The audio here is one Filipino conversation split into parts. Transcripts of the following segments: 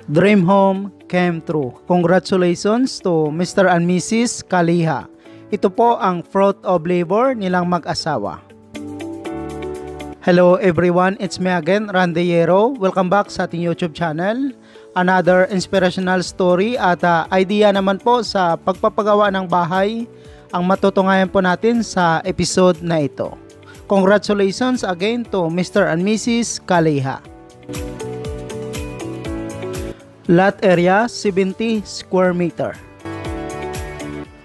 Dream home came true. Congratulations to Mr. and Mrs. Kaliha. Ito po ang fruit of labor nilang mag-asawa. Hello everyone, it's me again, Randeyero. Welcome back sa ating YouTube channel. Another inspirational story at idea naman po sa pagpapagawa ng bahay ang matutungayan po natin sa episode na ito. Congratulations again to Mr. and Mrs. Kaliha. Lot area 70 square meter.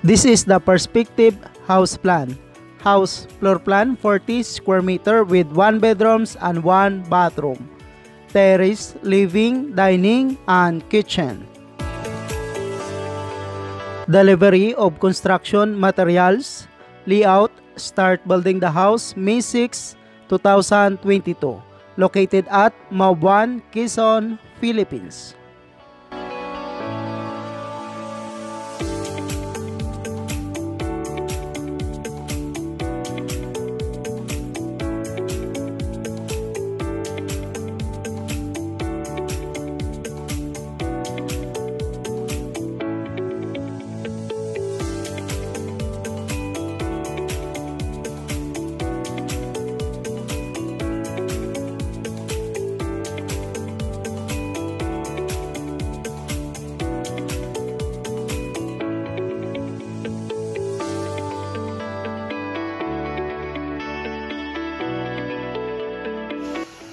This is the perspective house plan. House floor plan 40 square meter with 1 bedrooms and 1 bathroom. Terrace, living, dining, and kitchen. Delivery of construction materials. Layout, start building the house May 6, 2022. Located at Maubuan, Quezon, Philippines.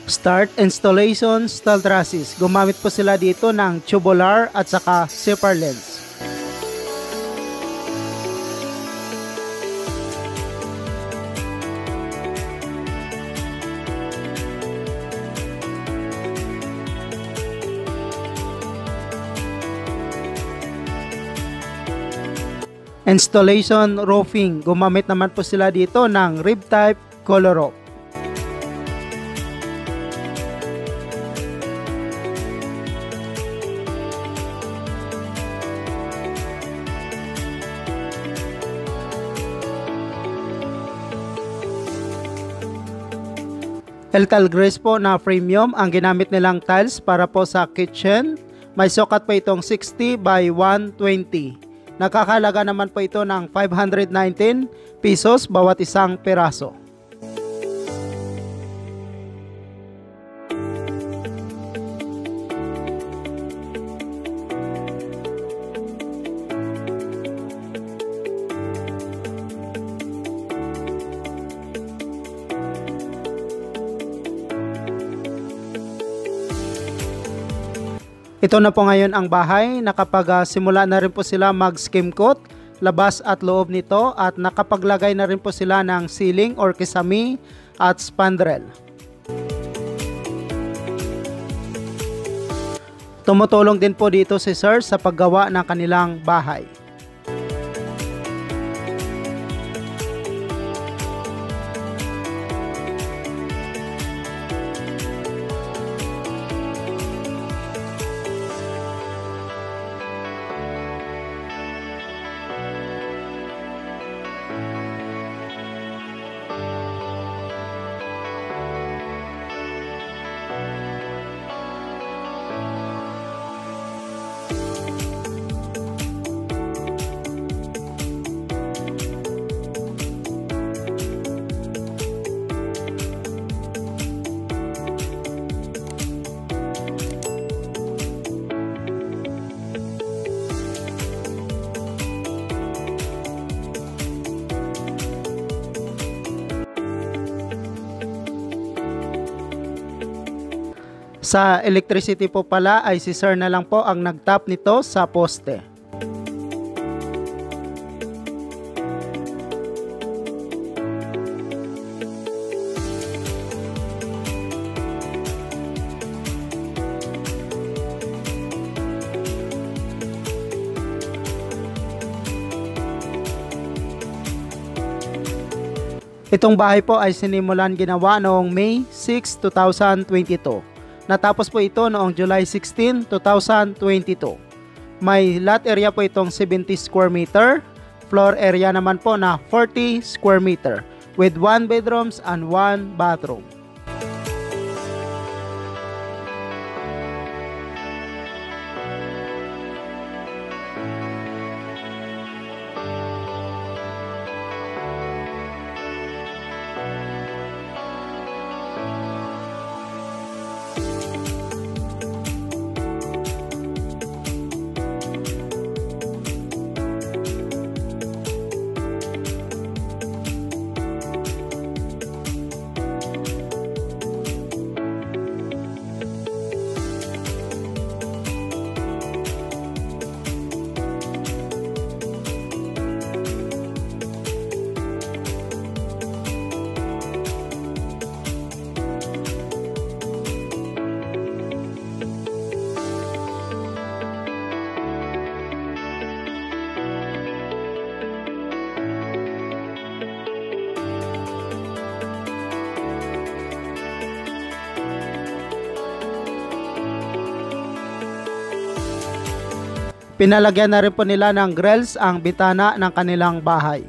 Start installation steel trusses. Gumamit po sila dito ng tubular at saka zipper lens. Installation roofing. Gumamit naman po sila dito ng rib type color roof. Eltal Grace po na premium ang ginamit nilang tiles para po sa kitchen. May sukat po itong 60 by 120. Nakakalaga naman po ito ng 519 pesos bawat isang peraso. Ito na po ngayon ang bahay. Nakapag-simula na rin po sila mag-skim coat, labas at loob nito, at nakapaglagay na rin po sila ng ceiling or kisame at spandrel. Tumutulong din po dito si Sir sa paggawa ng kanilang bahay. Sa electricity po pala ay si Sir na lang po ang nagtap nito sa poste. Itong bahay po ay sinimulan ginawa noong May 6, 2022. Natapos po ito noong July 16, 2022. May lot area po itong 70 square meter. Floor area naman po na 40 square meter with 1 bedrooms and 1 bathroom. Pinalagyan na rin po nila ng grills ang bitana ng kanilang bahay.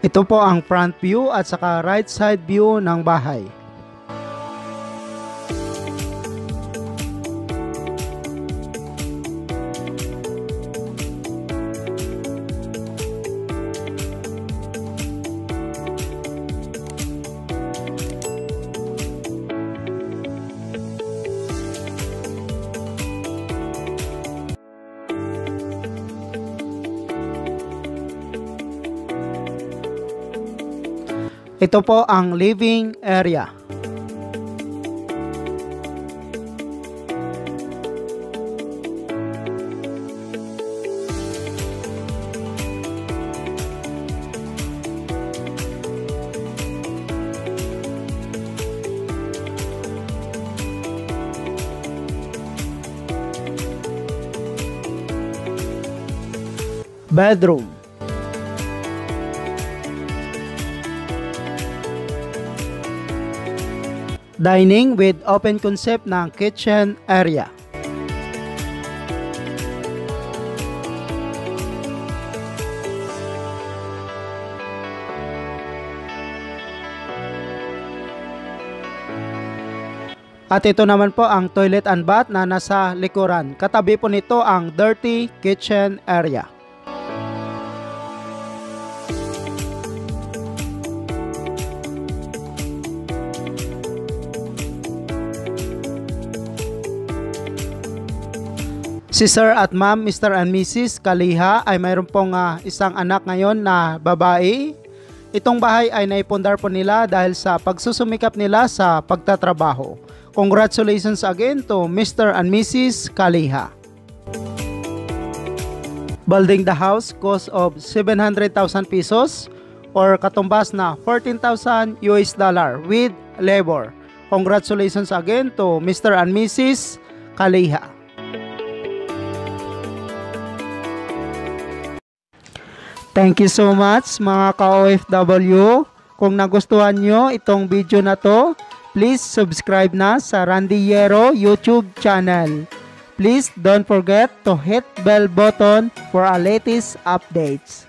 Ito po ang front view at saka right side view ng bahay. Ito po ang living area. Bedroom. Dining with open concept ng kitchen area. At ito naman po ang toilet and bath na nasa likuran. Katabi po nito ang dirty kitchen area. Si Sir at Ma'am, Mr. and Mrs. Kaliha ay mayroon pong isang anak ngayon na babae. Itong bahay ay naipundar po nila dahil sa pagsusumikap nila sa pagtatrabaho. Congratulations again to Mr. and Mrs. Kaliha. Building the house cost of 700,000 pesos or katumbas na 14,000 US dollar with labor. Congratulations again to Mr. and Mrs. Kaliha. Thank you so much mga ka-OFW. Kung nagustuhan nyo itong video na to, please subscribe na sa Randillero YouTube channel. Please don't forget to hit bell button for our latest updates.